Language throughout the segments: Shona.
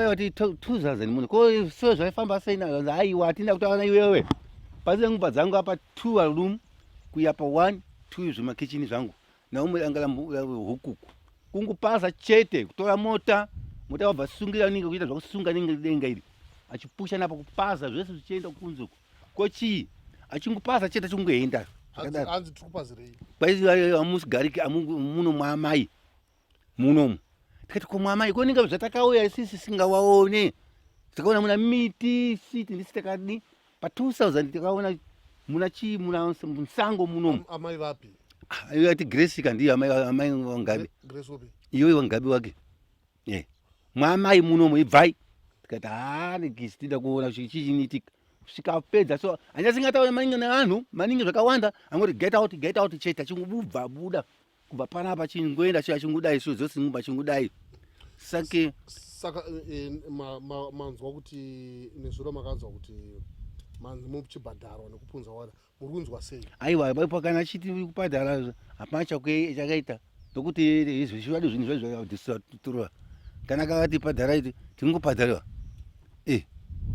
wati 2000 muno ko so zvaifamba sei na aiwa atina kutawana iwewe pasi ngupa dzangu apa 2 room kuya pa 1 2 zvima kitchen zvangu na umwe angala hukuku kungupasa chete kutora mota wabva sungira ninge kuita zvakusunga ninge denga iri achipusha napo kupasa zvese zvichienda kunzuku kochi achingupasa chete chungoenda hanzi tikupazirei kwaizi amusigariki muno mwamai munomu tikati komwamai koninga zvatakauya isisi singawaone tikaona muna miti siti ndisitakadi pa 2000 tikaona muna chi muna musango munomu amai vapi ati Grace kandi amai wangabe Grace obi iyo wangabe wake mwamai munomu ibvai tikati nigistida kuona chichinitika sikapedza so anyasingataona maningi nevanhu maningi zvakawanda angoti get out chete achingubva buda kubva panapa chingoenda chingudai so zose ngumba chingudai saka manzwa kuti nesuro makanzwa kuti manzi muchibhadhara nekupunza wada murunzwa sei aiwa baipo kana chiti kubhadhara hapana chakaita ndokuti izvi zvivadi zvinhu zvazvadistributors kana kavati bhadhara iti tingobhadhariwa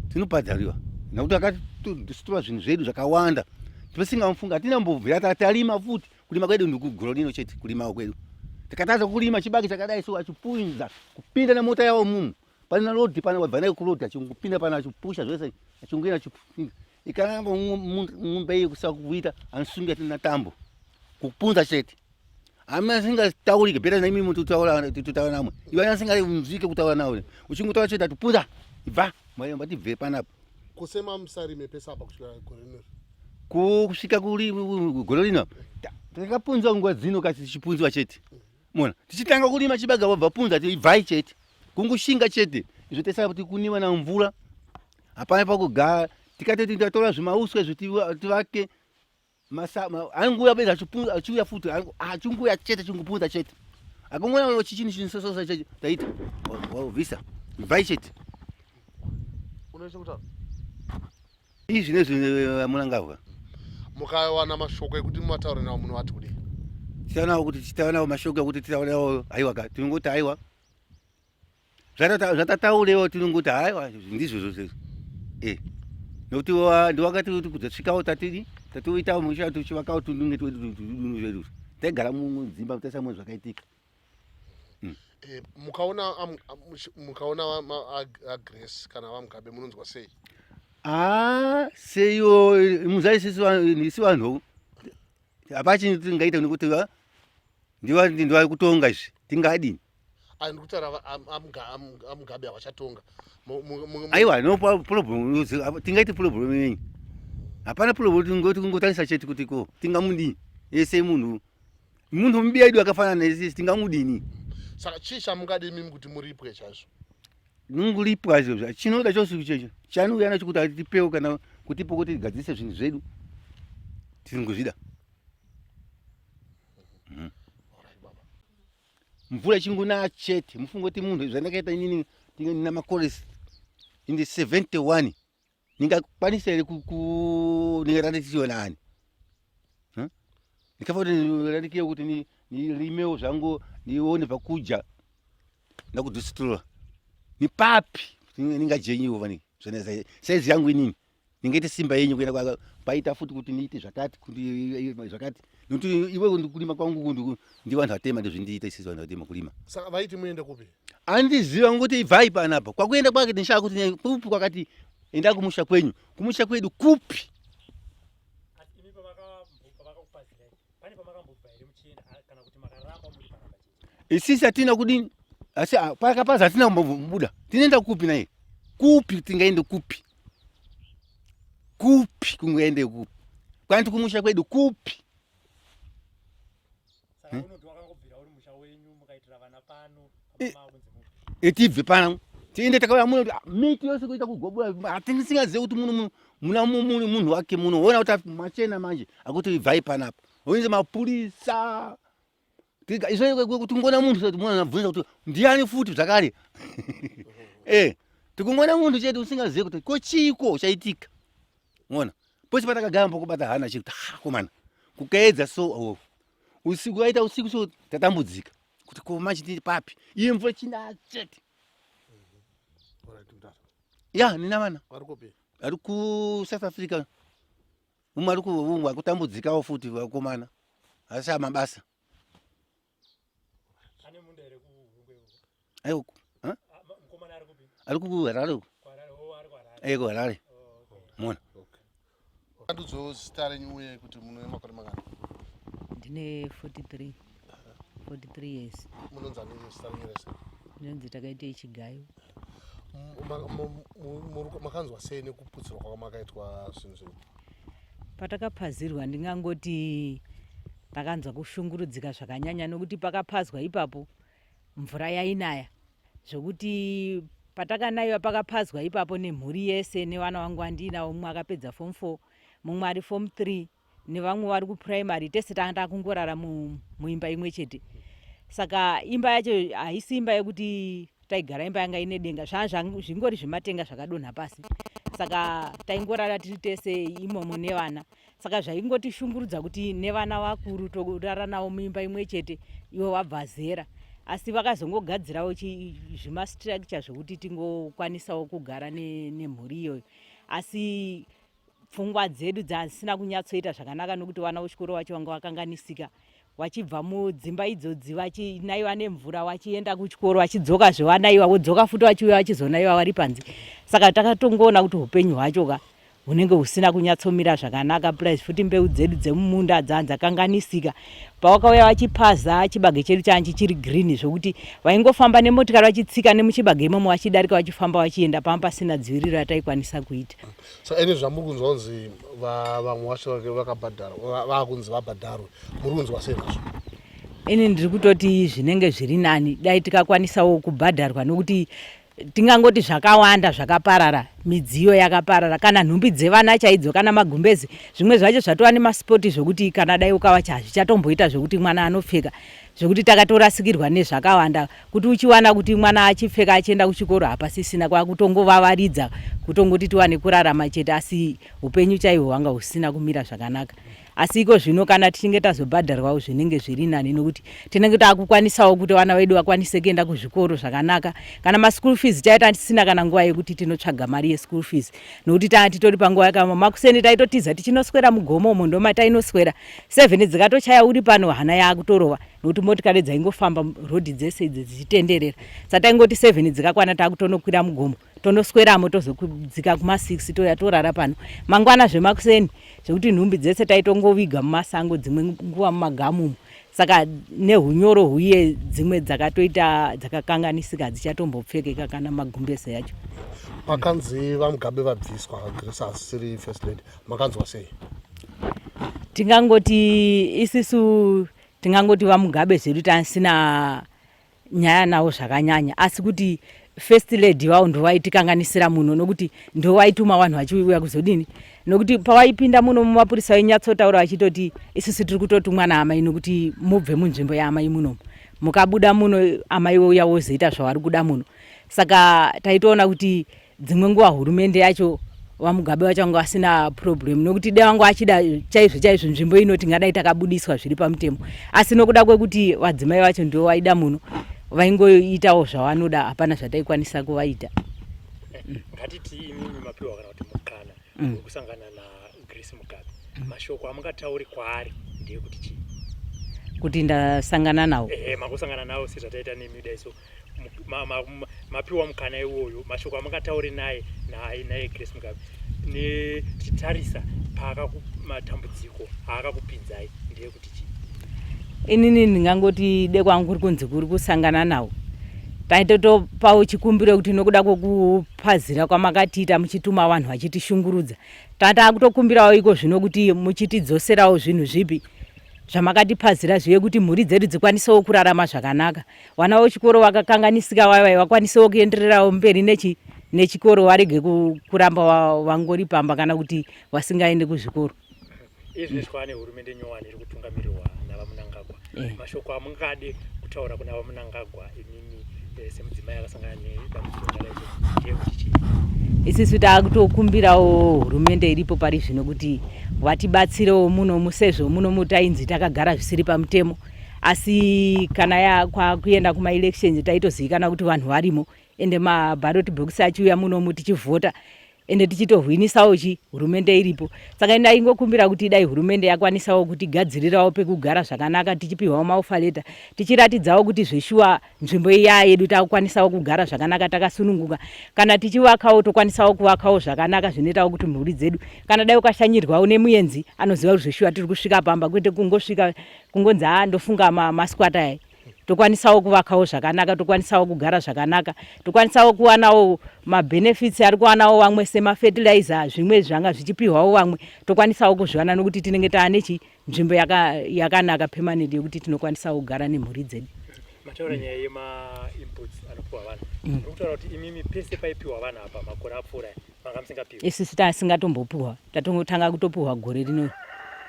tinobhadhariwa nokuti akatodistura zvinhu zvedu zvakawanda tisingamufunga hatina mbobvira tatarima futi kulima kwedu ndikugoro lino chete kulima kwedu tikatadza kurima chibage chakadai so achipunza kupinda nemota yawo mumu pana lodi pana wabva nayo kulodi achingopinda pana achipusha zvese achingoenda achipinda ikanamba ng'ombe iyi kusaka kuita anosunga tina tambo kupunza chete amna singataurike bhera na mimi tutaura namwe iwana asingamuzvike kutaura nawe uchingotaura chete atupunza ibva mwayo mbati panapa kusema msarime pesa apa kusvika gore rino kusvika kuri gore rino takapunzwa nguva dzino kasi chipunzwa chete mona tichitanga kurima chibaga wabva punza ibvai chete kungushinga chete izvo tesaba kuti kuniwa na mvura hapana pakugara tikatoti tatora zvimauswa zvitivake anguya beda achiuya futi achinguya chete chingupunza chete akangona chichini chinisososa chete taita visa ibvai chete unoisha kutani izvi nezvi munangavwa mukawana mashoko ekuti mumataure nawo munovati kudii titaonawo kuti titaonawo mashoko ekuti titaonawo haiwa ka tinongoti haiwa zvatataurewo tinongoti haiwa ndizvo zvose nokuti ndiwakati kuti kudzasvikawo tatoitawo musha tuchivakawo tununge tudunu zvedu taigara mudzimba tasamwe zvakaitika mukaona Grace kana vamugabe munonzwa sei seyo muzai isi vanhu hapachi tingaita nekuti ndiwa kutonga izvi tingadini ndikutaura amugabe havachatonga aiwa no problem tingaiti problem yenyu hapana problem tingotarisa chete kuti ko tingamudini ese munhu mubiya edu akafanana nesisi tingamudini saka chii chamungadi mimi kuti muripwe chazvo nunguripwa izvo chinoda chose ichecho chanouya nacho kuti atipewo kana kutipo kuti tigadzise zvinhu zvedu tinongozvida mvura chingunaya chete mufungo kuti munhu zvandakaita inini ndina makoresi indi 71 ndingakwanisa here ndingaraditiwa naani ndikafa kuti ndiradikiwe kuti ndirimewo zvangu ndione pakudya nakudhisitula ni papi ningajenyiwo vani saizi yangu inini ningaite simba yenyu kuenda paita futi kuti niite zvakati kuti zvakati nokuti iwe kulima kwangu ndi vanhu vatema ndozvindiita isisi vanhu vatema kulima saka vaiti muende kupi andiziva ngokuti ibvai panapa kwakuenda kwake ndishaka kuti kupi kwakati enda kumusha kwenyu kumusha kwedu kupi isisi hatina kudini asi pakapaza hatina kumbobuda tinoenda kupi naye kupi tingaende kupi kungaende kupi kwanti kumusha kwedu kupi tibve pano tiende takauya muno miti yose kuita kugobura hatisingazive kuti muna munhu wake muno ona kuti machena manje akuti ibvai panapa oinze mapurisa kuti ngona munhu mwana anabvunza kuti ndiani futi zvakare tikungona munhu chete usingazive kuti kochiko chaitika ona pose patakagara pokubata hana chekuti komana kukaedza so usiku aita usiku so tatambudzika kuti ko manje tiri papi iye mvura china chete ya nina vana Varikopi? ari ku South Africa umwe ari kutambudzikawo futi vakomana asi amabasa ayo ari kuHarare eko Harare mona Andudzo zita renyu uye kuti muno makore mangana? Ndine 43 years. Munonzi ani zita renyu rese? Ndinonzi Takaite Chigayo. Makanzwa sei nekuputsirwa kwamakaitwa zvinhu zvenyu? Patakapazirwa ndingangoti takanzwa kushungurudzika zvakanyanya nokuti pakapazwa ipapo mvura yainaya zvokuti patakanayiwa pakapazwa ipapo nemhuri yese nevana vangu vandinawo umwe akapedza form 4 mumwe ari form 3 nevamwe vari kuprimary tese tanga kungorara muimba imwe chete. Saka imba yacho haisi imba yekuti taigara imba yanga ine denga zvingori zvimatenga zvakadonha pasi. Saka taingorara tiri tese imomo nevana. Saka zvaingotishungurudza kuti nevana vakuru torara navo muimba imwe chete ivo vabva zera. Asi vakazongogadzirawo zvimastructure zvokuti tingokwanisawo kugara nemhuri iyoyo. Asi pfungwa dzedu dzasina kunyatsoita zvakanaka nokuti vana vechikoro vacho vanga vakanganisika. Vachibva mudzimba idzodzi vachinayiwa nemvura vachienda kuchikoro vachidzoka zvevanayiwa vodzoka futi vachiuya vachizonayiwa vari panze. Saka takatongoona kuti upenyu hwacho hunenge husina kunyatsomira zvakanaka plus futi mbeu dzedu dzemumunda dzakanganisika. Pavakauya vachipaza chibage chedu chanchi chiri green zvokuti vaingofamba nemotikari vachitsika nemuchibage imomo vachidarika vachifamba vachienda pamba pasina dziviriro yataikwanisa kuita. Saka ine zvamuri kunzwa kunzi vamwe vacho vakabhadhara vakunzi vabhadharwe muri kunzwa sei nazvo? Ini ndiri kutoti zvinenge zviri nani dai tikakwanisawo kubhadharwa nokuti tingangoti zvakawanda zvakaparara, midziyo yakaparara, kana nhumbi dzevana chaidzo, kana magumbezi, zvimwe zvacho zvatova nemasipoti zvokuti kana dai ukavacha hazvichatomboita zvokuti mwana anopfeka, zvokuti takatorasikirwa nezvakawanda kuti uchiwana kuti mwana achipfeka achienda kuchikoro hapasisina kwakutongovavaridza kutongoti tiwane kurarama chete, asi upenyu chaihwo hwanga husina kumira zvakanaka. Asi iko zvino kana tichinge tazobhadharwawo zvinenge zviri nani nokuti tinenge takukwanisawo kuti vana vedu vakwanise kuenda kuzvikoro zvakanaka. Kana maschool fees taita tisina kana nguva yekuti tinotsvaga mari yeschool fees nokuti tanga titori panguva yakama makuseni taitotiza tichinoswera mugomo umo ndoma tainoswera 7 dzikatochaya uri pano hana yakutorova nokuti motikari dzaingofamba rodhi dzese idzi dzichitenderera. Saka taingoti 7 dzikakwana takutonokwira mugomo tonosweramo tozodzika kuma 6 toya torara pano mangwana zvemakuseni zvokuti nhumbi dzese taitongoviga mumasango dzimwe nguva mumagamu. Saka nehunyoro huye dzimwe dzakatoita dzakakanganisika dzichatombopfekeka kana magumbeze yacho. Pakanzi vaMugabe vabviswa Grace asiri first lady makanzwa sei? Tingangoti isisu tingangoti vaMugabe zvedu tasina nyaya nawo zvakanyanya, asi kuti first lady wao ndo vaitikanganisira muno nokuti ndo vaituma vanhu vachiuya kuzodini nokuti pavaipinda muno mumapurisa venyatsotaura vachitoti isusu tiri kutoti mwana amai nokuti mubve munzvimbo yaamai muno mukabuda muno amai vouya vozoita zvavari kuda muno. Saka taitoona kuti dzimwe nguva hurumende yacho vaMugabe vacho vanga vasina problem nokuti dai vanga vachida chaizvo nzvimbo ino tingadai takabudiswa zviri pamutemo, asi nokuda kwekuti vadzimai vacho ndio vaida muno vaingoitawo zvavanoda hapana zvataikwanisa kuvaita. Ngatiti imimi mapiwa kana kuti mukana kusangana na Grace Mugabe mashoko amungatauri kwaari ndiye kuti chii? Kuti ndasangana nawo makusangana nawo sezvataita nemida so mapiwa mukana iwoyo mashoko amungatauri naye Grace Mugabe nechitarisa matambudziko aakakupinzai ndiye kuti chii? Inini ndingangoti dekwangu kuri kunzi kuri kusangana nawo taitotopawo chikumbiro kuti nokuda kwokupazira kwamakatiita muchituma vanhu vachitishungurudza tatakutokumbirawo iko zvino kuti muchitidzoserawo zvinhu zvipi zvamakatipazira zviye kuti mhuri dzedu dzikwanisewo kurarama zvakanaka, vana vechikoro vakakanganisika vavai vakwanisewo kuendererawo mberi nechikoro varege kuramba vangori pamba kana kuti vasingaende kuzvikoro. Izvezvwa nehurumende nyowani iri kutungamirwa navamunangagwa mashoko amungade kutaura kuna vamunangagwa imimi semudzimai akasangana nedambudziko racho ndiye kuti chii? Isusu takutokumbirawo hurumende iripo pari zvino kuti vatibatsirewo muno musezvo muno mutainzi takagara zvisiri pamutemo, asi kana kwakuenda kuma elections taitozivikana kuti vanhu varimo ende mabharoti bhokisi achiuya munomu tichivhota ende tichitohwinisawo hurumende iripo. Saka ndaingokumbira kuti dai hurumende yakwanisawo kutigadzirirawo pekugara zvakanaka, tichipiwawo maofaleta, tichiratidzawo kuti zveshuwa nzvimbo iya yedu takukwanisawo kugara zvakanaka takasununguka. Kana tichivakawo tokwanisawo kuvakawo zvakanaka zvinoitawo kuti mhuri dzedu kana dai ukashanyirwawo nemuenzi anoziva kuti zveshuwa tiri kusvika pamba, kwete kungosvika kungonzi ndofunga masquata aya. Tokwanisawo kuvakawo zvakanaka, tokwanisawo kugara zvakanaka, tokwanisawo kuwanawo mabenefits ari kuwanawo vamwe semafertilizer, zvimwe zvanga zvichipihwawo vamwe tokwanisawo kuzviwana nokuti tinenge taane nzvimbo yakanaka permanent yokuti tinokwanisawo kugara nemhuri dzedu. Mataura nyaya yema-inputs anopiwa vanhu. Urikutaura kuti imimi pese paipiwa vanhu apa makore apfuura vanga musingapiwi. Isusu tasingatombopiwa, tatongotanga kutopiwa gore rino.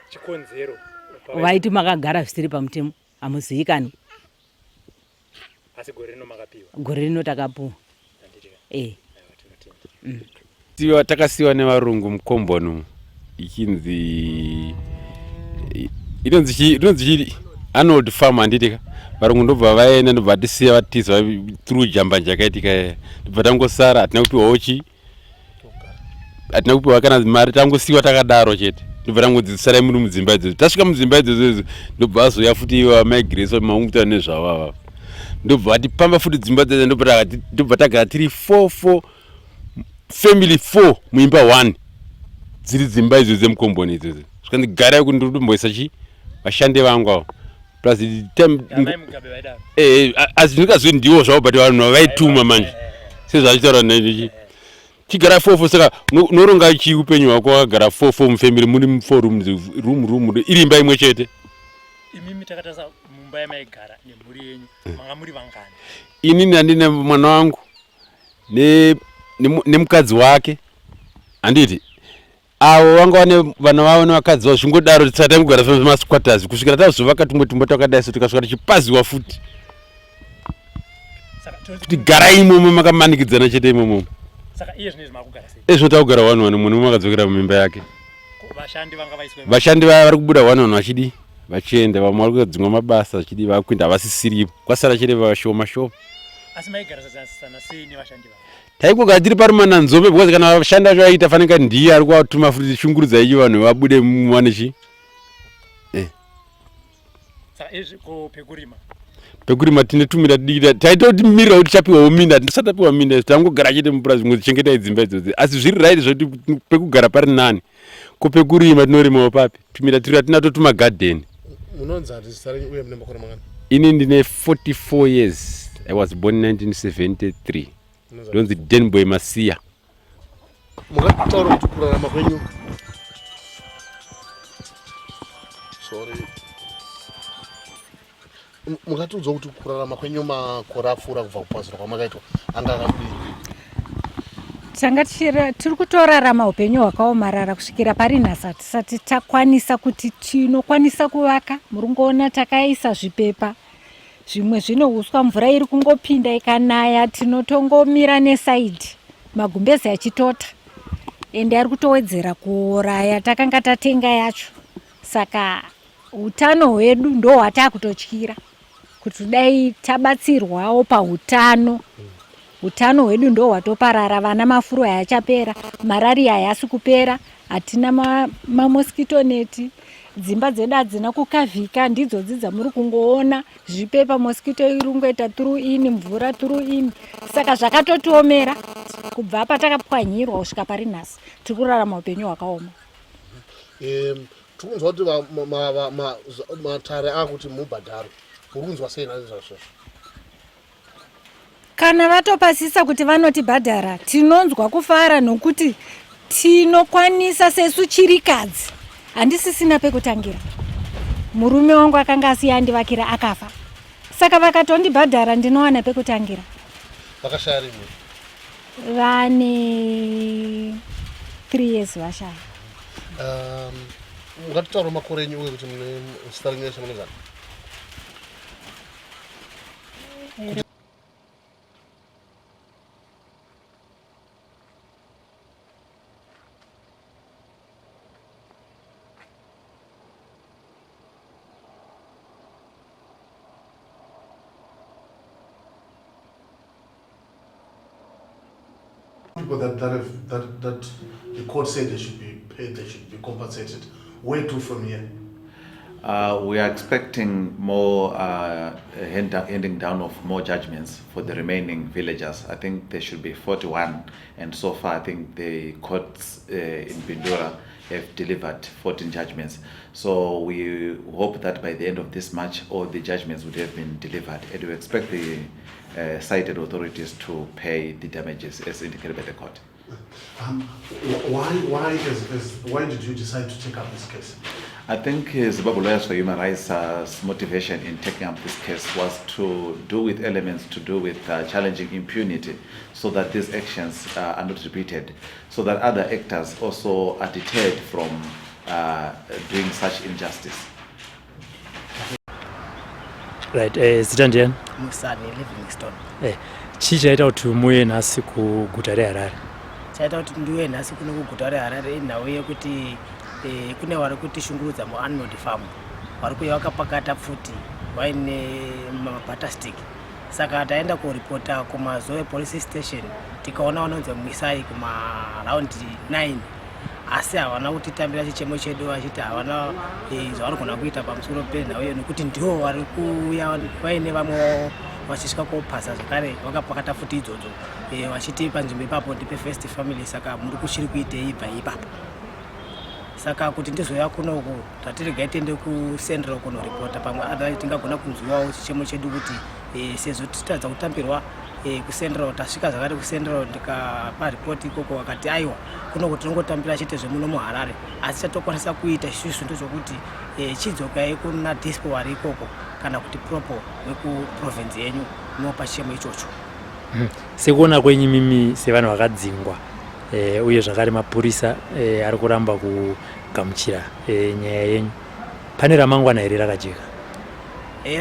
Chikonzero vaiti makagara zvisiri pamutemo, hamuzivikanwi. Asi gore rino makapiwa. Gore rino takapiwa. Tiwa takasiwa nevarungu mukomboni ichinzi Arnold farm handitika. Varungu ndobva vaenda ndobva tisiya vatiza through jamba jakaitika. Ndobva tangosara hatina kupiwawo hatina kupiwa kana mari, tangosiwa takadaro chete. Ndobva tangodzisarai muri mudzimba idzodzo. Tasvika mudzimba idzodzo ndobva vazoya futi maigiresi maungutano nezvavava. Ndobva vatipamba futi dzimba dzedzo, ndobva tagara tiri 4 family 4 muimba 1 dziri dzimba idzo dzemukomboni idzodzo. Saka ndigarai kuti ndiritomboisa vashandi vangu avo plus asi ndingazoti ndiwo zvavo but vanhu vaituma manje sezvachitaura naichi chigara 4 saka unoronga upenyu hwako wakagara 4 mufamily muri 4 room iri imba imwe chete. Imimi takatasa mumba yamaigara nemhuri yenyu manga muri vangani? Inini handine mwana wangu nemukadzi wake, handiti avo vanga vane vana vavo nevakadzi vavo, zvingodaro tisati kugara semasquatters kusvikira tazovaka tumwe takadai so tikasvika tichipaziwa futi kuti garai imomo makamanikidzana chete imomo. Saka iye zvinezvi makugara sei? Ezvino takugara 1 munhu makadzokera mumimba yake. Vashandi vanga vaiswa? Vashandi vari kubuda 1 vachidi vachienda, vamwe vari kudzimwa mabasa vachidi vakuenda havasisiripo, kwasara chete vashoma. Asi maigara sana sei nevashandi vavo? Taikugara tiri parumana nzombe because kana vashandi vacho vaita fanika ndiye ari kuvatuma futi shungurudza ichi vanhu vabude muwanechi. Saka izvi ko pekurima tinetumira tidikita taitotimirira kuti tichapiwawo minda, tisati tapiwa minda tangogara chete mupurazi kunge tichengetai dzimba idzodzo. Asi zviri right zvoti pekugara pari nani, ko pekurima tinorimawo papi, tumira tiri atinato tumagarden. Munonzi zita renyu uye mune makore mangani? Ini ndine 44 years. I was born 1973. Ndonzi Denboy Masiya. Mungataura kuti kurarama kwenyu mungatiudza kuti kurarama kwenyu makore apfuura kubva kupazira kwamakaitwa anga akadii? Tanga tiri kutorarama upenyu hwakaomarara kusvikira pari nhasi hatisati takwanisa kuti tinokwanisa kuvaka. Muri kungoona takaisa zvipepa, zvimwe zvino uswa, mvura iri kungopinda ikanaya tinotongomira nesaidhi magumbezi achitota ende ari kutowedzera kuuraya takanga tatenga yacho. Saka utano hwedu ndo hwatakutotyira kuti dai tabatsirwawo pautano. Utano hwedu ndo hwatoparara, vana mafuru hayachapera, malaria hayasi kupera, hatina mamoskito neti, dzimba dzedu hadzina kukavhika, ndidzo dzamuri kungoona zvipepa, moskito irungoita through in, mvura through in. Saka zvakatotiomera kubva apa takapwanyirwa kusvika pari nhasi tiri kurarama upenyu hwakaoma. Tikunzwa kuti matare akuti mubhadharo uri kunzwa sei nazvo? Kana vatopasisa kuti vanotibhadhara tinonzwa kufara nokuti tinokwanisa sesu chirikadzi. Handisisina pekutangira, murume wangu akanga asiya andivakira akafa, saka vakatondibhadhara ndinowana pekutangira. Vakashaya rimwe? Vane 3 years vashaya. Mungataura makore enyu uye kuti mune zita renyu reshe munogara? people that the court said they should be paid, they should be compensated. Where to from here? We are expecting more handing down of more judgments for the remaining villagers. I think there should be 41, and so far I think the courts in Bindura have delivered 14 judgments. So we hope that by the end of this March, all the judgments would have been delivered, and we expect the cited authorities to pay the damages as indicated by the court. Why did you decide to take up this case? I think Zimbabwe Lawyers for Human Rights' motivation in taking up this case was to do with elements to do with challenging impunity, so that these actions are not repeated, so that other actors also are deterred from doing such injustice. Right, ZimdiTv. Musani Livingstone. Chichaita kuti muye nhasi kuguta reHarare. Chaita kuti ndiwe nhasi kuno kuguta reHarare inhau yekuti kune vari kutishungurudza muArnold farm vari kuuya vakapakata pfuti vaine mabhatastic. Saka taenda kuripota kumazoe police station tikaona vanonzi muisai kumaraundi 9, asi havana kutitambira chichemo chedu vachiti havana zvavanogona kuita pamusoro penhau iyo, nekuti ndivo vari kuuya vaine vamwe vachisvika kopasa zvakare vakapakata pfuti idzodzo vachiti panzvimbo ipapo ndipe first family. Saka muri kuchiri kuitei ibva ipapo. Saka kuti ndizoya kunoku tatirigai tiende kuCentral kunoripota pamwe tingagona kunzwiwawo chichemo chedu kuti sezvo titadza kutambirwa kuCentral, tasvika zvakare kuCentral ndikapa ripoti ikoko vakati aiwa kunoku tinongotambira chete zvemuno muHarare, asi chatokwanisa kuita isusu ndezvokuti chidzokai kuna diaspora vari ikoko kana kuti propo wekuprovince yenyu munopa chichemo ichocho. Sekuona kwenyu mimi sevanhu vakadzingwa uye zvakare mapurisa ari kuramba kugamuchira nyaya yenyu, pane ramangwana here rakajeka?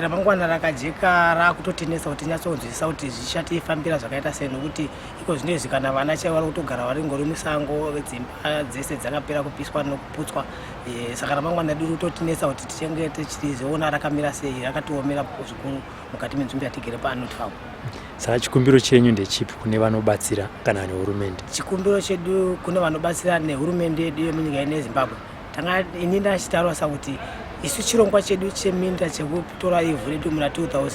Ramangwana rakajeka rakutotinesa kuti tinyatsonzwisisa kuti zvichatifambira zvakaita sei, nokuti iko zvinezvi kana vana chaivo vari kutogara vari ngori musango, dzimba dzese dzakapera kupiswa nokuputswa. Saka ramangwana redu rikutotinesa kuti tichenge tichizoona rakamira sei, rakatiomera zvikuru mukati menzvimbo yatigere paArnold farm. Saka chikumbiro chenyu ndechipi kune vanobatsira kana nehurumende? Chikumbiro chedu kune vanobatsira nehurumende yedu yemunyika ine Zimbabwe, ini ndachitaurasa kuti isu chirongwa chedu cheminda chekutora ivhu redu muna 2000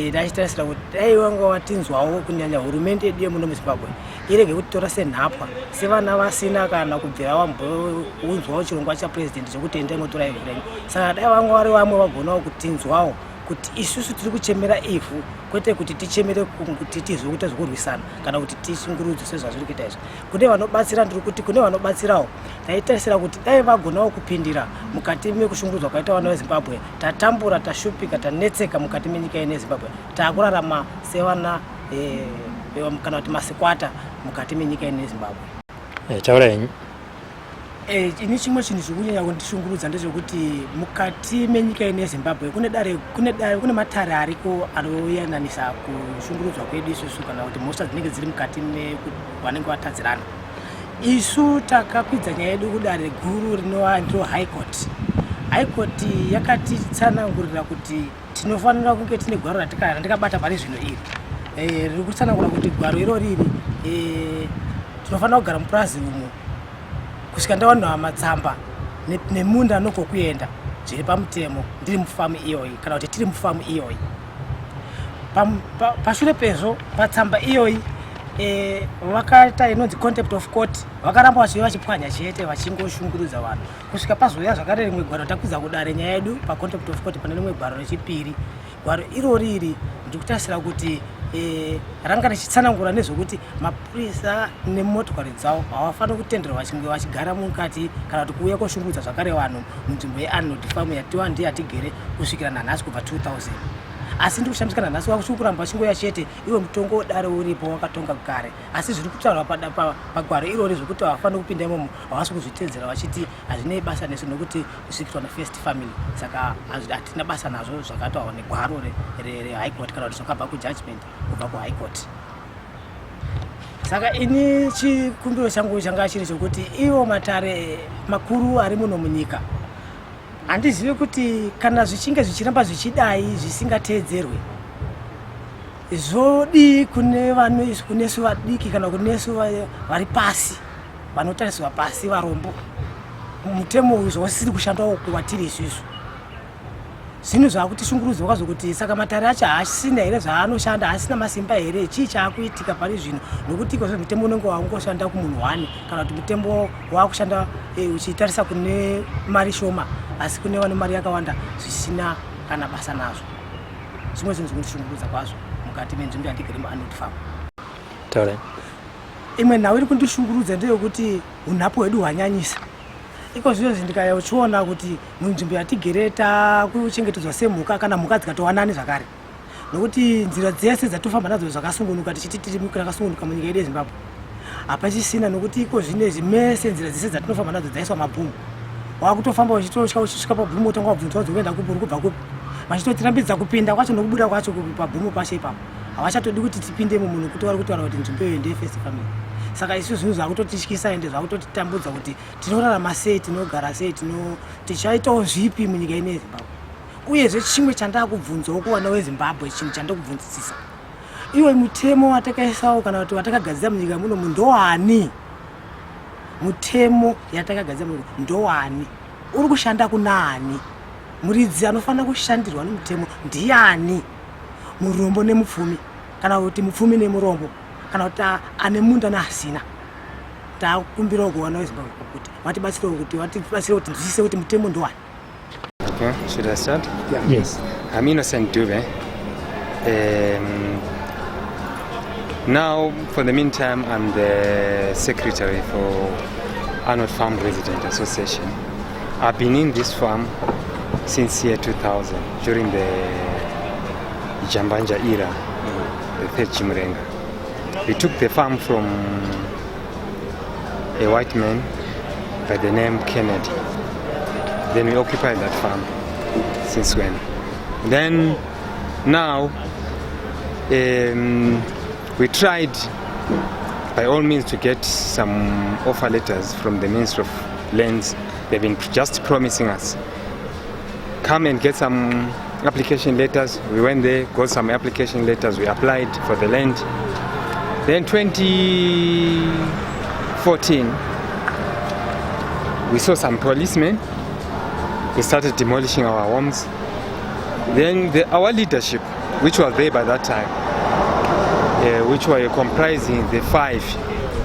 ndachitarisira kuti dai wanga watinzwawo kunyanya hurumende yedu yemuno muZimbabwe irege kutitora senhapwa sevana vasina kana kubvira wambounzwawo chirongwa chapresident chekuti endai motora ivhu renyu. Saka dai vanga vari vamwe vagonawo kutinzwawo kuti isusu tiri kuchemera ivhu kwete kuti tichemere kuti tizwe kuita zvokurwisana kana kuti tishungurudzo sezvazviri kuita izvi. Kune vanobatsira ndiri kuti kune vanobatsirawo taitarisira kuti dai vagonawo kupindira mukati mekushungurudzwa kwaita vana veZimbabwe, tatambura, tashupika, tanetseka mukati menyika ine Zimbabwe, taakurarama sevana kana kuti masikwata mukati menyika ine Zimbabwe. Taura henyu. Ini chimwe chinhu chikunyanya kundishungurudza ndezvekuti mukati menyika ine Zimbabwe kune matare ariko anoyananisa kushungurudzwa kwedu isusu kana kuti mhosva dzinenge dziri mukati vanenge vatadzirana. Isu takakwidza nyaya yedu kudare guru rinova ndiro high court. High court yakatitsanangurira kuti tinofanira kunge tine gwaro randikabata pari zvino iri riri kutsanangura kuti gwaro iro riri tinofanira kugara mupurazi umo kusvika ndawana matsamba nemunda anokokuenda zviri pamutemo ndiri mufamu iyoyi kana kuti tiri mufamu iyoyi. Pashure pezvo patsamba iyoyi vakaita inonzi contempt of court, vakaramba vachiva vachipwanya chete vachingoshungurudza vanhu kusvika pazoya zvakare rimwe gwaro takwidza kudare nyaya yedu pacontempt of court pane rimwe gwaro rechipiri. Gwaro iroriri ndikutarisira kuti ranga richitsanangura nezvokuti mapurisa nemotokari dzavo havafaniri kutenderwa vachigara mukati kana kuti kuuya koshungurudza zvakare vanhu munzvimbo yeArnold farm yatiwa ndiye yatigere kusvikira nanhasi kubva 2000. Asi ndiri kushambiska nanhasi vakuramba vachingoya chete iwe mutongo wodare uripo wakatonga kare, asi zviri kutaurwa pagwaro irori zvokuti havafaniri kupinda imomo, havasi kuzvitedzera vachiti hazvinei basa nesu nokuti kusvikirwa nefirst family. Saka hatina basa nazvo zvakataurwa negwaro rehigh court kana kuti zvakabva kujudgment kubva kuhigh court. Saka ini chikumbiro changu changa chiri chokuti ivo matare makuru ari muno munyika handizivi kuti kana zvichinge zvichiramba zvichidai zvisingateedzerwe zodi kune kunesu vadiki kana kunesu vari pasi vanotariswa pasi varombo. Mutemo uyu zvawasisiri kushandawo kuvatiri isusu. Zvinhu zvakutishungurudza kwazvokuti saka matare acho haasina here zvaanoshanda, haasina masimba here, chii chaakuitika pari zvino, nokuti ikozvo mutembo unenge waungoshanda kumunhu wani kana kuti mutembo waakushanda uchitarisa kune mari shoma asi kune vane mari yakawanda zvisina kana basa nazvo. Zvimwe zvinhu zvinotishungurudza kwazvo mukati menzvimbo yandigere muArnold Farm. Imwe nhau iri kundishungurudza ndeyekuti unhapu hwedu hwanyanyisa. Iko zvizvo ndikayochiona kuti munzvimbo yatigere takuchengetedzwa semhuka kana mhuka dzikatowanani zvakare, nokuti nzira dzese dzatofamba nadzo zvakasungunuka tichiti tiri rakasungunuka munyika yedu yeZimbabwe hapachisina, nokuti iko zvinezvi mese nzira dzese dzatinofamba nadzo dzaiswa mabhumu. Wakutofamba uchitosvika uchisvika pabhumu wotanga wabvunzwa kuti unoenda kupi uri kubva kupi, vachitotirambidza kupinda kwacho nokubuda kwacho pabhumu pashe ipapo. Havachatodi kuti tipinde mumunhu nekuti vari kutaura kuti nzvimbo iyo ndeyefirst family. Saka isu zvinhu zvakutotityisa ende zvakutotitambudza kuti tinorarama sei, tinogara sei, tichaitawo zvipi munyika ino yeZimbabwe. Uyezve chimwe chandakubvunzawo kuwana weZimbabwe, chinhu chandakubvunzisisa, iwe mutemo watakaisawo kana kuti watakagadzira munyika muno ndowani? Mutemo yatakagadzira muno ndowani? Uri kushanda kunani? Muridzi anofanira kushandirwa nemutemo ndiani? Murombo nemupfumi kana kuti mupfumi nemurombo kana kuti ane munda neasina? Takumbirawo kuwana weZimbabwe kuti watibatsirawo kuti nzwisise kuti mutemo ndowani. Okay, should I start? Yeah. Yes. I'm Innocent Dube. Now, for the meantime, I'm the secretary for Arnold Farm Resident Association. I've been in this farm since year 2000, during the Jambanja era, the third Chimurenga. We took the farm from a white man by the name Kennedy. Then we occupied that farm since when. Then now we tried by all means to get some offer letters from the Ministry of Lands. They've been just promising us, come and get some application letters. We went there, got some application letters, we applied for the land. Then 2014, we saw some policemen. We started demolishing our homes. Then our leadership, which was there by that time, which were comprising the 5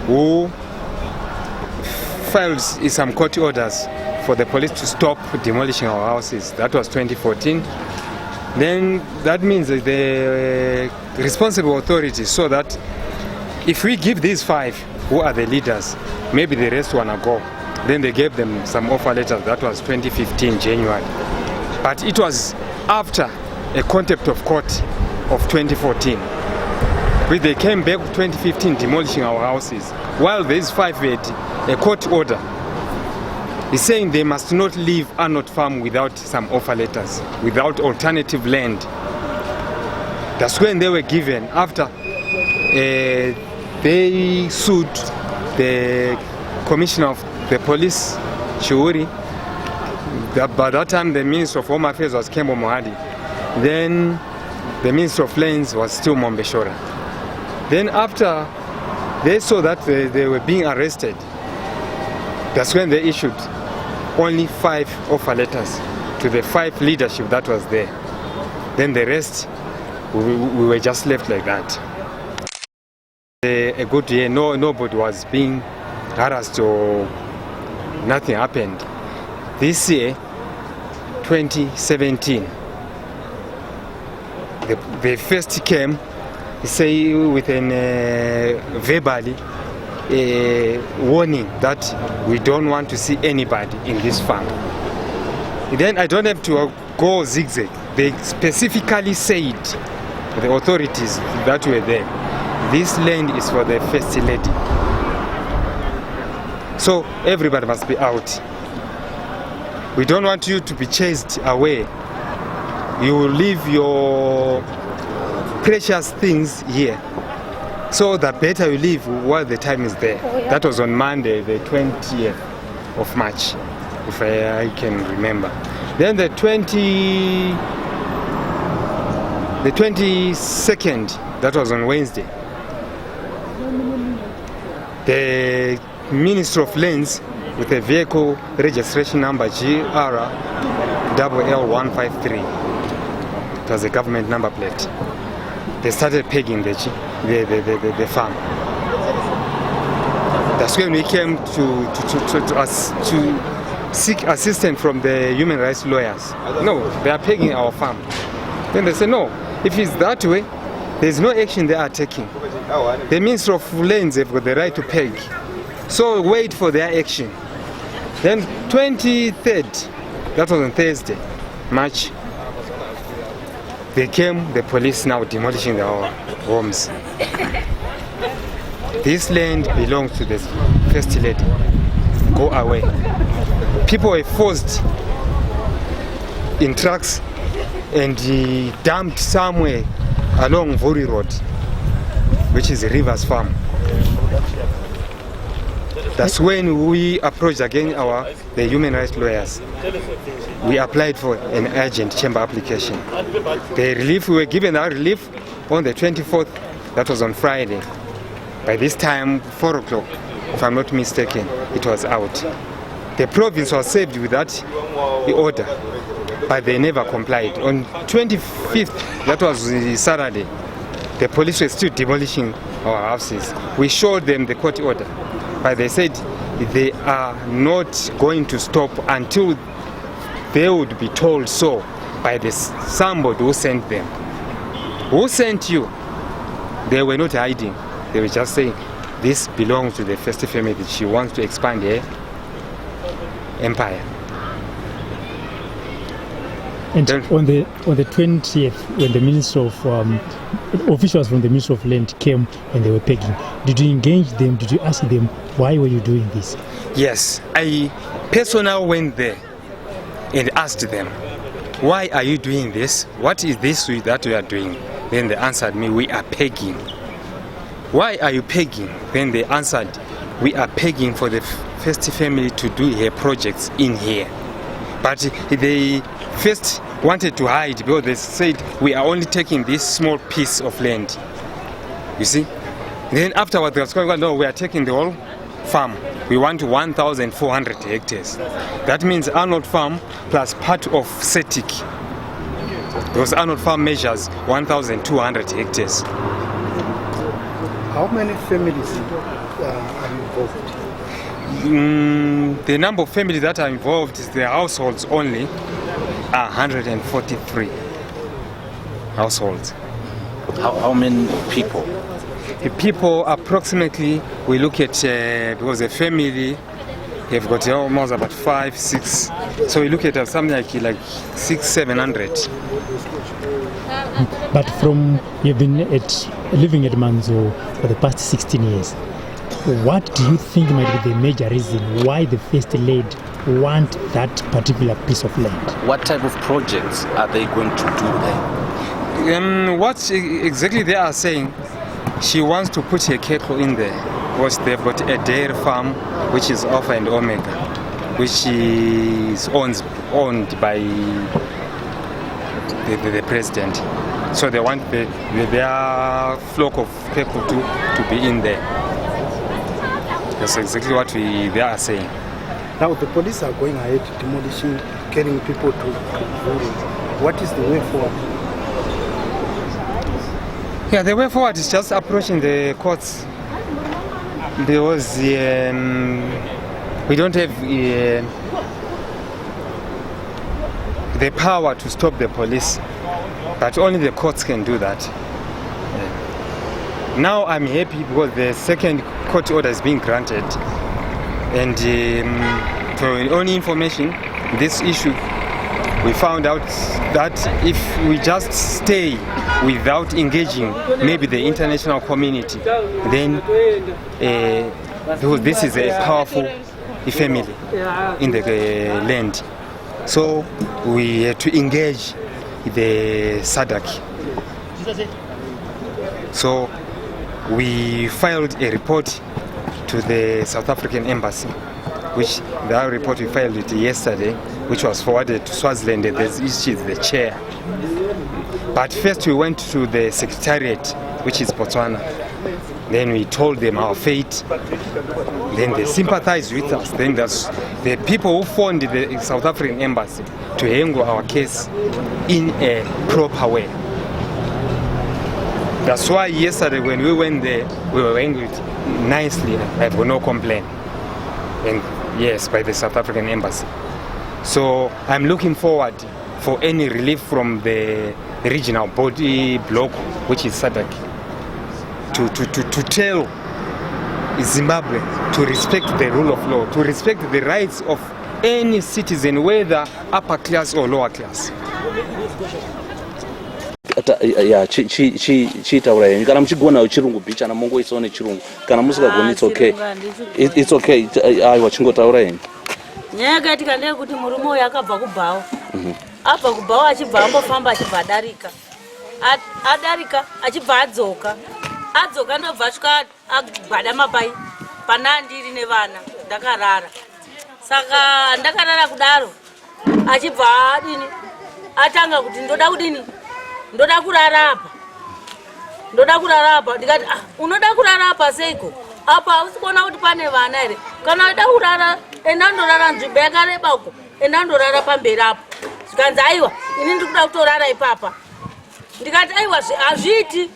who filed some court orders for the police to stop demolishing our houses. That was 2014. Then that means that the responsible authorities saw that if we give these 5 who are the leaders, maybe the rest wanna go. Then they gave them some offer letters. That was 2015 January. But it was after a contempt of court of 2014. When they came back 2015 demolishing our houses, while these 5 had a court order, he's saying they must not leave Arnold Farm without some offer letters, without alternative land. That's when they were given after they sued the commissioner of the police, Chiuri. By that time the Minister of Home Affairs was Kembo Mohadi. Then the Minister of Lands was still Mombeshora. Then after they saw that they were being arrested, that's when they issued only 5 offer letters to the 5 leadership that was there. Then the rest, we were just left like that. A good year, nobody was being harassed or nothing happened. This year, 2017, they first came, say with an verbally warning that we don't want to see anybody in this farm. Then I don't have to go zigzag. They specifically said, the authorities that were there, this land is for the first lady. So everybody must be out. We don't want you to be chased away. You will leave your precious things here. So the better you leave while the time is there. That was on Monday, the 20th of March, if I can remember. Then the 22nd That was on Wednesday. The Minister of Lands, with a vehicle registration number GRLL153, it was a government number plate. They started pegging the farm. That's when we came to seek assistance from the human rights lawyers. No, they are pegging our farm. Then they said, no, if it's that way, there's no action they are taking. The Minister of Lands have got the right to peg. So wait for their action. Then 23rd, that was on Thursday, March, they came, the police now demolishing our homes. This land belongs to the first lady. Go away. People were forced in trucks and dumped somewhere along Vori Road, which is a Rivers Farm. That's when we approached again the human rights lawyers. We applied for an urgent chamber application. The relief, we were given our relief on the 24th, that was on Friday. By this time, 4 o'clock, if I'm not mistaken, it was out. The province was saved with that order, but they never complied. On 25th, that was Saturday, the police were still demolishing our houses. We showed them the court order, but they said they are not going to stop until they would be told so by somebody who sent them. Who sent you? They were not hiding. They were just saying, this belongs to the first family. She wants to expand her empire. And on the 20th, when the Minister of officials from the Ministry of Land came and they were pegging, did you engage them? Did you ask them, why were you doing this? Yes, I personally went there and asked them, why are you doing this? What is this that you are doing? Then they answered me, we are pegging. Why are you pegging? Then they answered, we are pegging for the first family to do her projects in here. But they first wanted to hide because they said, we are only taking this small piece of land. You see? Then afterwards, they was going, no, we are taking the whole farm. We want 1,400 hectares. That means Arnold Farm plus part of Setic. Because Arnold Farm measures 1,200 hectares. How many families are involved? The number of families that are involved, the households only, are 143 households. How many people? The people approximately, we look at, because a family, they've got almost about 5, 6. So we look at something like 600-700. But you've been living at Manzou for the past 16 years. What do you think might be the major reason why the first lady want that particular piece of land? What type of projects are they going to do there? What exactly they are saying, she wants to put her cattle in there because they've got a dairy farm which is Alpha and Omega, which is owned by the president. So they want their flock of cattle to be in there. That's exactly what they are saying. Now the police are going ahead demolishing, carrying people to Vori. What is the way forward? Yeah, the way forward is just approaching the courts. Because we don't have the power to stop the police, but only the courts can do that. Now I'm happy because the second court order is being granted, and for only information, this issue, we found out that if we just stay without engaging maybe the international community, then because this is a powerful family in the land, so we had to engage the SADC. So we filed a report to the South African Embassy which that report we filed it yesterday, which was forwarded to Swaziland, and this is the chair. But first we went to the secretariat, which is Botswana. Then we told them our fate. Then they sympathized with us. Then that's the people who phoned the South African embassy to handle our case in a proper way. That's why yesterday when we went there, we were handled nicely. I have no complaint. And yes, by the South African embassy. So I'm looking forward for any relief from the regional body bloc, which is SADC, to tell Zimbabwe to respect the rule of law, to respect the rights of any citizen, whether upper class or lower class. Yeah, chitaurayi kana muchigona chirungu bichana mongoisawo nechirungu kana musingagoni it's okay aiwa chingotaurayi nyaya yakaitika ndeyekuti murume uyu akabva kubhawa abva kubhawa achibva ambofamba achibva adarika achibva adzoka ndobva asvika agwada mapai pana ndiri nevana ndakarara saka ndakarara kudaro achibva adini atanga kuti ndoda kudini ndoda kurara apa ndikati unoda kurara apa seiko apa usikuona kuti pane vana here kana uda kurara enda ndorara nzvimbo yakareba uko enda ndorara pamberi apo zvikanzi aiwa ini ndiri kuda kutorara ipapa ndikati aiwa hazviiti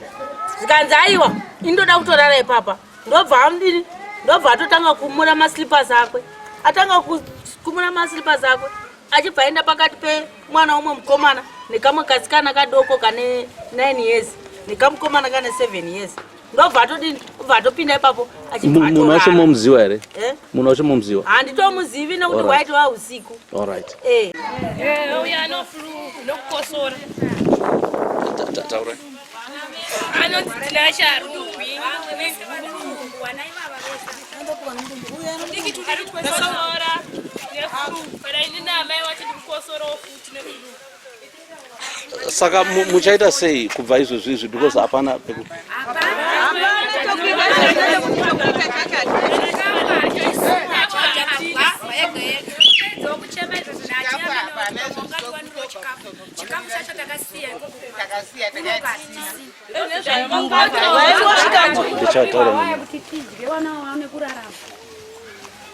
zvikanzi aiwa ini ndoda kutorara ipapa ndobva amdini ndobva atotanga kumura maslippers akwe atanga kumura maslippers akwe achibva enda pakati pemwana umwe mukomana nekamwe kasikana kadoko kane 9 years nekamukomana kane 7 years ndobva atodini ubva atopinda ipapo munhu wacho momuziva here munhu wacho momuziva handitomuzivi nekuti waitova usiku alright uya anoflu nokukosora taura anonzi tinasharugwi ndikitukarikosora neflu kana ini naamai wacho ndikukosorawo futi neflu saka muchaita sei kubva izvozvo izvi because hapana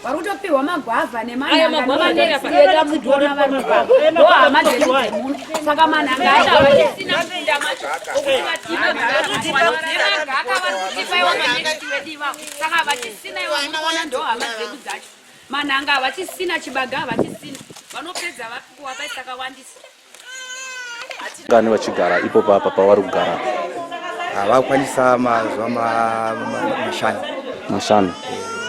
Warutopiwa magwavha nemananga mudhona vanobva ndohama dzemuno saka mananga saka vachisina ivoona ndohama dzedu dzacho mananga havachisina chibaga havachisina vanopedza vapiwa paisakawandisa kani vachigara ipo papa pavari kugara havakwanisa mazuva mashanu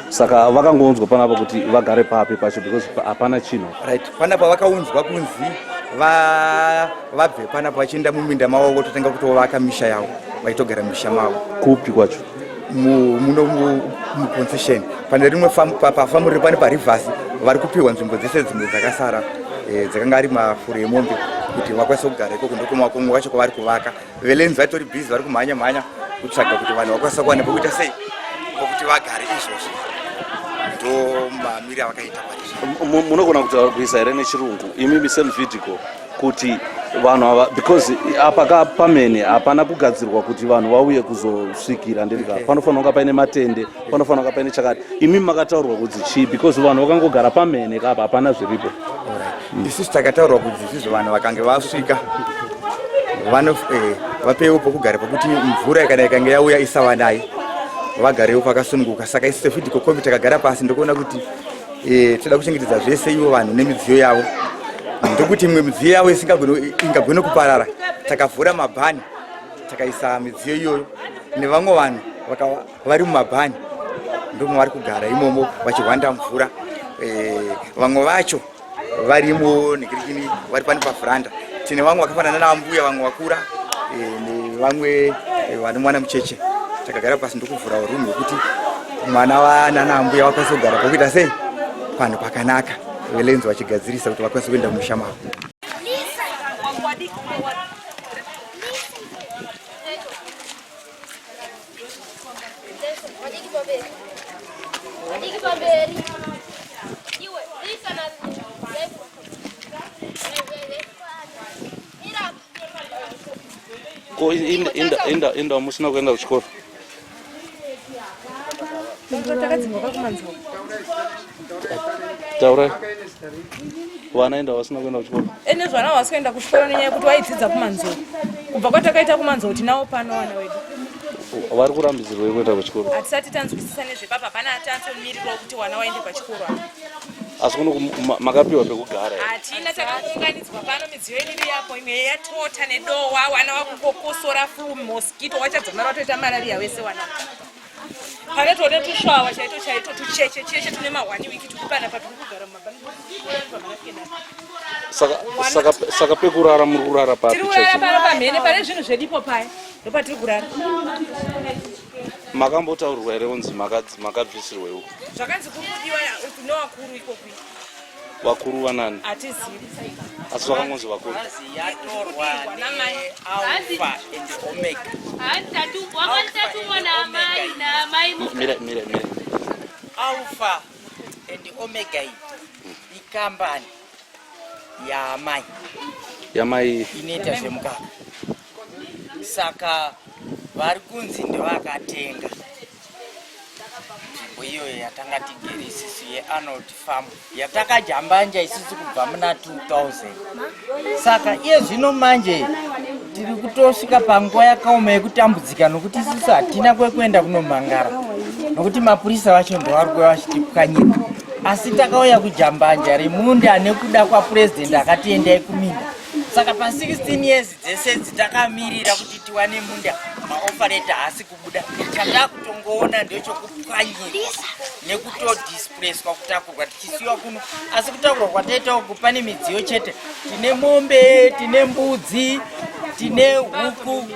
saka vakangounzwa panapa kuti vagare papi pacho because hapana chinhu right panapa vakaunzwa kunzi vabve panapa vachienda muminda mavo vototanga kutovaka misha yavo vaitogara misha mavo kupi kwacho muno muconcession pane rimwe pafamuri pane parivhasi vari kupiwa nzvimbo dzese dzimwe dzakasara dzakanga ari mafuro emombe kuti vakwanise kugara ikoko ndokumakomwe vacho kwavari kuvaka velenzi vatori bhizi vari kumhanya kutsvaga kuti vanhu vakwanisa kuwana pokuita sei pokuti vagare izvozvo ndo mamiri avakaita paizvo munogona kuisa here nechirungu imi self-vidical kuti vanhu ava because apa pamene hapana kugadzirwa kuti vanhu vauye kuzosvikira ndirika panofanira kunga paine matende panofanira kunga paine chakati imi makataurwa kuti chii because vanhu vakangogara pamene kapa hapana zviripo isusu takataurwa kuti izvizvo vanhu vakange vasvika vapewo pokugara pokuti mvura kana ikange yauya isavanai vagarewo pakasununguka saka isi sevhidhico kombi takagara pasi ndokuona kuti toda kuchengetedza zvese ivo vanhu nemidziyo yavo ndokuti imwe midziyo yavo ingagone kuparara takavhura mabhani takaisa midziyo iyoyo nevamwe vanhu vari mumabhani ndomwe vari kugara imomo vachihwanda mvura vamwe vacho varimo nekirikini vari pani pavhuranda tine vamwe vakafanana navambuya vamwe vakura nevamwe vane mwana mucheche takagara pasi ndokuvhura rumu yekuti mwana wanana ambuya vakwanise kugara pokuita sei panhu pakanaka velenzi vachigadzirisa kuti vakwanise kuenda mumusha mavo ko inda musina kuenda kuchikoro. Taura vana enda vasina kuenda kuchikoro. Ene zvana vasikaenda kuchikoro nenyaya yekuti vaidzidza kumanzou. Kubva kwatakaita kumanzou tinavo pano vana vedu. Vari kurambidzirwa kuenda kuchikoro. Hatisati tanzwisisa nezvepapa hapana tanzomiririrwa kuti vana vaende pachikoro. Asi kuno makapiwa pekugara. Hatina takaunganidzwa pano midziyo iri yapo imwe yatota nedowa vana vakungokosora flu mosquito wachadzamara watoita malaria wese wana. Pane tode tushawa chaito tucheche tune mahwani wiki tukupana patukugara mumabhangi. Saka pekurara muri kurara papi. Tiri kurara pano pamhene pane zvinhu zvedipo paya. Ndopatiri kurara. Makambotaurirwa here kunzi makabvisirwewo? Zvakanzi kurudiwa nevakuru ikokwi. Vakuru vanani? Hatizivi. Asi vakangonzi vakuru. Yatorwa Alpha and Omega. Mira. Alpha and Omega ikambani yamai. Yamai inoita zvemukaka. Saka vari kunzi ndevakatenga nzvimbo iyoyo yatanga tigere isusu yeArnold Farm yatakajambanja isusu kubva muna 2000. Saka iye zvino manje tiri kutosvika panguva yakaoma yekutambudzika nokuti isusu hatina kwekuenda kunomangara nokuti mapurisa vacho ndovari kuva vachitipwanyira. Asi takauya kujambanja rimunda nekuda kwapurezidendi akatiendai kuminda. Saka pa 16 years dzese dzitakamirira kuti tiwane munda maoperate haasi kubuda. Chatakutongoona ndechokupwanyirwa nekutodisplaced kutakurwa tichisiwa kuno. Asi kutakurwa kwataita uku pane midziyo chete. Tine mombe, tine mbudzi, tine huku,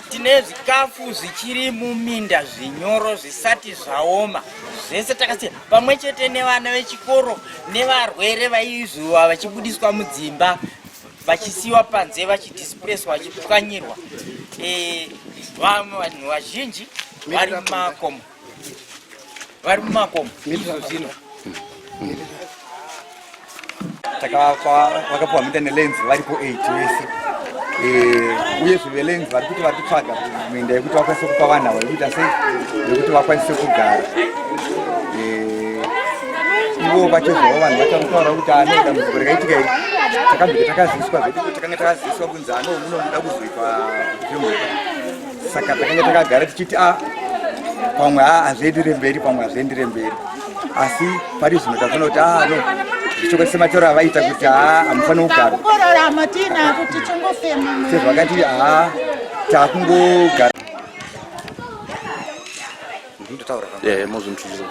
tine zvikafu zvichiri muminda zvinyoro zvisati zvaoma. Zvese takasiya pamwe chete nevana vechikoro nevarwere vaizviwa vachibudiswa mudzimba. Vachisiwa panze vachidisplaced vachipwanyirwa. Vanhu vazhinji vari mumakomo izvo zvino. Vakapuwa minda nelenzi varipo 8 vese. Uye zvivelenzi vari kuti vari kutsvaga minda yekuti vakwanise kupa vanhu ava yekuita sei yekuti vakwanise kugara. Ivo vachizvawo vanhu vachamutaura kuti anoda muziko rakaitika iri takabvika takaziswa zvedu takanga takaziswa kunzi munoda kuzoitwa zvemhuka. Saka takanga takagara tichiti pamwe hazviendere mberi pamwe hazviendere mberi. Asi pari zvino tafuna kuti zvichokwadi semateuro avaita kuti hamufaniri kugara sezvakati takungogara.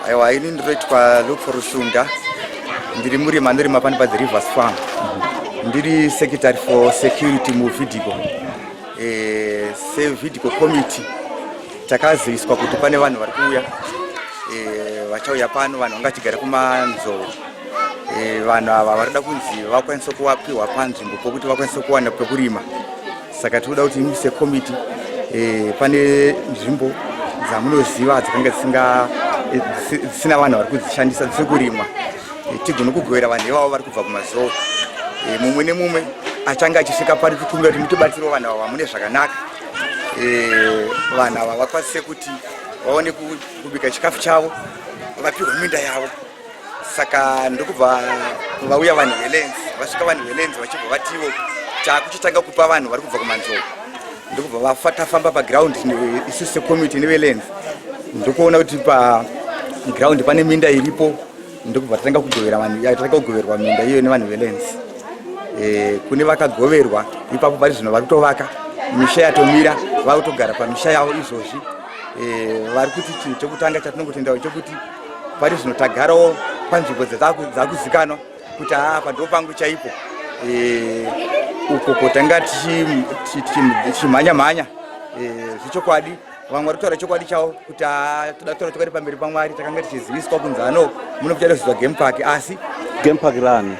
Aiwa, ini ndinoitwa Luke Rushunda, ndiri murima ndorima pani pa the Rivers Farm. Ndiri secretary for security muVidiko. SeVidiko committee takaziviswa kuti pane vanhu vari kuuya vachauya pano, vanhu vangachigara kumanzou. Vanhu ava varida kunzi vakwanise kuvapiwa panzvimbo pokuti vakwanise kuwana pekurima. Saka tinoda kuti muise committee pane nzvimbo dzamunoziva dzakanga dzisina vanhu vari kudzishandisa dzekurimwa. Tigone kugovera vanhu ivavo vari kubva kumazou. Mumwe nemumwe achanga achisvika pari kukumbira kuti mutibatsire vanhu ava mune zvakanaka. Vanhu ava vakwanise kuti vaone kubika chikafu chavo, vapiwe minda yavo. Saka ndokubva vauya vanhu velenzi, vasvika vanhu velenzi vachibva vatiwo takuchitanga kupa vanhu vari kubva kumanzou. Ndokubva tafamba paground isusu secommittee nevelenzi ndokuona kuti paground pane minda iripo. Ndokubva tatanga kugovera vanhu, tatanga kugoverwa minda iyo nevanhu velenzi. Kune vakagoverwa ipapo pari zvino vari kutovaka misha yatomira, vari kutogara pamisha yavo izvozvi. Vari kuti chinhu chokutanga chatinongotendawo chokuti pari zvino tagarawo panzvimbo dzakuzikanwa kuti apa ndo pangu chaipo. Uko tanga tichimhanya zvichokwadi. Vamwe vari kutaura chokwadi chavo kuti toda kutaura chokwadi pamberi paMwari. Takanga tichiziviswa kunzi munokuchadazvidzwa game park, asi game park rani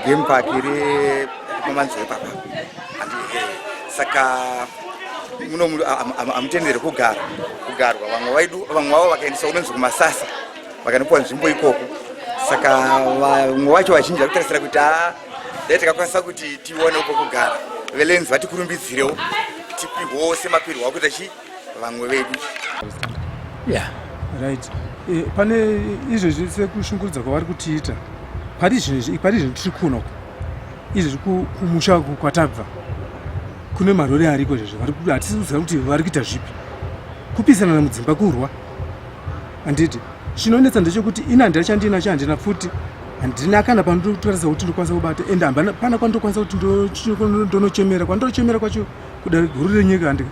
game park iri pamanzou ipapa. Saka muno hamutendere kugarwa. Vamwe vavo vakaendesa kunonzi kumasasa vakanopiwa nzvimbo ikoko. Saka vamwe vacho vazhinji vari kutarisira kuti dai takakwanisa kuti tione uko kugara. Velenzi vatikurumbidzirewo tipihwo semapirwa kuita chi vamwe vedu. Yeah, right. Pane izvezvi sekushungurudza kwavari kutiita pari zvinhu tiri kuno izvezvi kumusha kwatabva kune marori ariko izvezvi hatisi kuziva kuti vari kuita zvipi kupisana mudzimba kurwa handiti chinonetsa ndechekuti ina handina chandinacho handina futi handina kana panotoratidza kuti ndokwanisa kubata ende hapana kwandokwanisa kuti ndonochemera kwandinochemera kwacho kudare guru renyika handika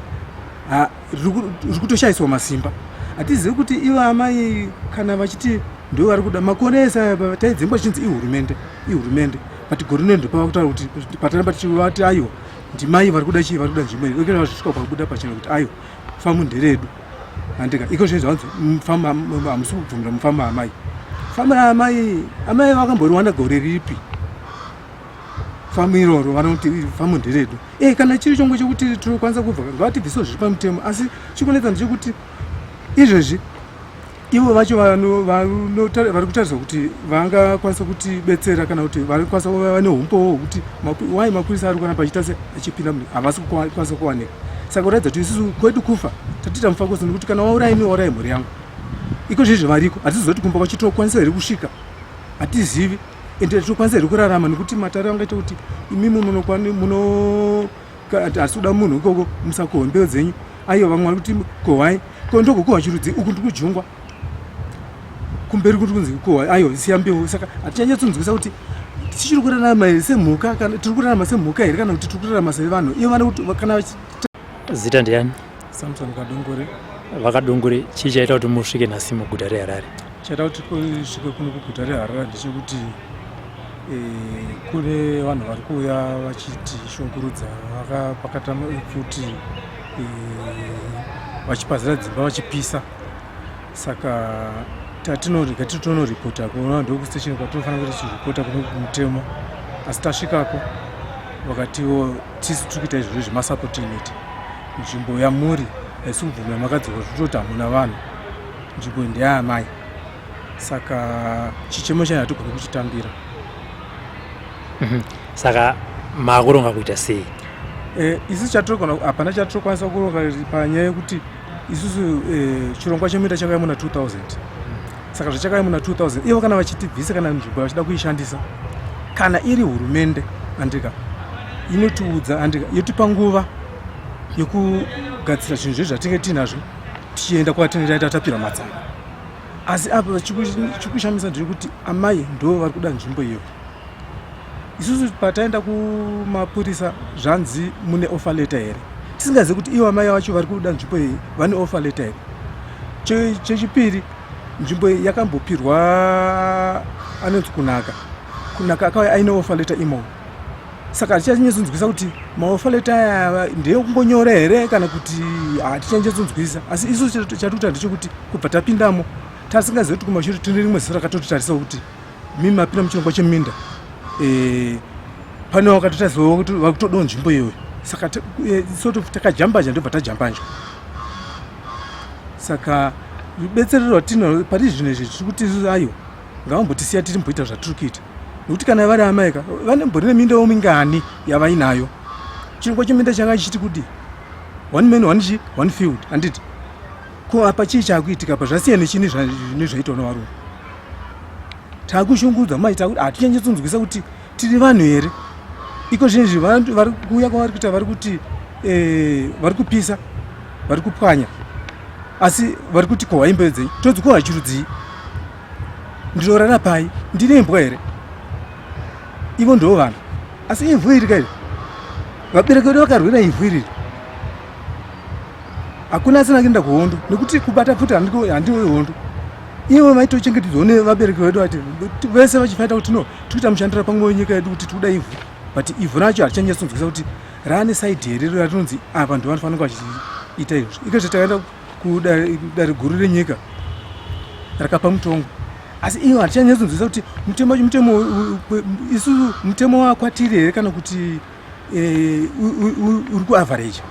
riri kutoshayiswa masimba hatizivi kuti ivo amai kana vachiti ndo vari kuda makonesa taidzimba chinzi ihurumende but guru rino ndopava kutaura kuti patanamba tichivati aiwa ndimai vari kuda chii vari kuda nzvimbo iyi okera vazvisvika pakubuda pachena kuti aiwa famu nderedu handika iko zvinhu zvanzi hamusi kubvumira mufamba amai famba amai vakamboriwana gore ripi famu iroro vanoti famu nderedu kana chiri chongo chokuti tinokwanisa kubva ngavatibvisewo zviri pamutemo asi chikunetsa ndechekuti izvezvi ivo vacho vari kutaridza kuti vangakwanisa kutibetsera kana kuti vari kwanisa kuva vane umpowo hwekuti wai mapurisa ari kuwana pachiita achipinda munhu havasi kukwanisa kuwanika saka kuratidza kuti isusu kwedu kufa tatiita mufakoso nekuti kana wauraini waurai mhuri yangu iko zvezvi variko hatizoti kumba kwacho tokwanisa here kusvika hatizivi ende tokwanisa here kurarama nekuti matare angaita kuti imimi hasi kuda munhu ikoko musakohwe mbeu dzenyu aiwa vamwe vari kuti kohwai kondokokohwa chirudzi uku ndikujungwa kumberi kuti kunzi kohwa aiwa siya mbeu saka hatichanyatsunzwisa kuti tichiri kurarama here semhuka kana tiri kurarama semhuka here kana kuti tiri kurarama sevanhu ivo vane kuti kana zita ndiani? Samson Kadongore. Vakadongore chii chaita kuti musvike nhasi muguta reHarare? Chaita kuti kusvike kuno kuguta reHarare ndechekuti kune vanhu vari kuuya vachitishungurudza vakapakata futi vachipazira dzimba vachipisa saka tatonoripota kuona ndokustation kwatinofanira kuti tichiripota kuno kumutemo asi tasvikako vakatiwo tisi tiri kuita izvozvo zvemasapoti unit nzvimbo yamuri haisi kubvumira makadzokwa zvitoti hamuna vanhu nzvimbo ndeyaamai saka chichemo chani hatigoni kuchitambira. Saka makuronga kuita sei? Isusu chatirogona hapana chatirokwanisa kuronga panyaya yekuti isusu chirongwa chemuita chakauya muna 2000 saka zvachakauya muna 2000 ivo kana vachitibvisa kana nzvimbo vachida kuishandisa kana iri hurumende andika inotiudza andika yotipa nguva yokugadzira zvinhu zvezvi zvatinge tinazvo tichienda kwatinenge tapira matsamba asi apa chikushamisa ndechekuti amai ndo vari kuda nzvimbo iyo isusu pataenda kumapurisa zvanzi mune offer letter here tisingazivi kuti ivo amai vacho vari kuda nzvimbo iyi vane offer letter here. Chechipiri nzvimbo iyi yakambopirwa anonzi kunaka akauya aine offer letter imomo saka hatichanyatsokunzwisa kuti maoffer letter aya ndeyekungonyora here kana kuti hatichanyatsokunzwisa asi isusu chatikuita ndechekuti kubva tapindamo tasingazivi kuti kumashure tine rimwe zita rakatotariswa kuti mimi mapinda muchirongwa cheminda pane wakatotarisawo kuti vari kutodawo nzvimbo iyoyo saka takajambanja ndobva tajambanja saka rubetserero rwatinaro pari zvinhu izvi tiri kuti isusu aiwa ngavambotisiya tiri mboita zvatiri kuita nekuti kana vari amaika vanemborine mindawo mingani yavainayo chirongwa cheminda changa chichiti kudi one man one field handiti ko apa chii chaakuitika pa zvasiyana nechini zvaitawo nevarume takushungudza maita kuti hatichanyatsokunzwisa kuti tiri vanhu here iko zvinezvi vari kuuya kwavari kuita vari kuti vari kupisa vari kupwanya asi vari kuti kohwa imbeu dzenyu todzi kohwa chirudzii ndinorara pai ndine imbwa here ivo ndo vanhu asi ivhu iri kairi vabereki vedu vakarwira ivhu iriri hakuna asina kuenda kuhondo nekuti kubata futi handiwe hondo ivo maitochengetedzwa nevabereki vedu vati vese vachifaita kuti no tikuita mushandira pamwe wenyika yedu kuti tikuda ivhu but ivhu racho harichanyatsonzwisa kuti raane saidhi here ratinonzi apa ndo vanofanira vachiita izvo iko takaenda kudare guru renyika rakapa mutongo asi ivo harichanyatsonzwisa kuti isusu mutemo wakwatiri here kana kuti uri kuavhareja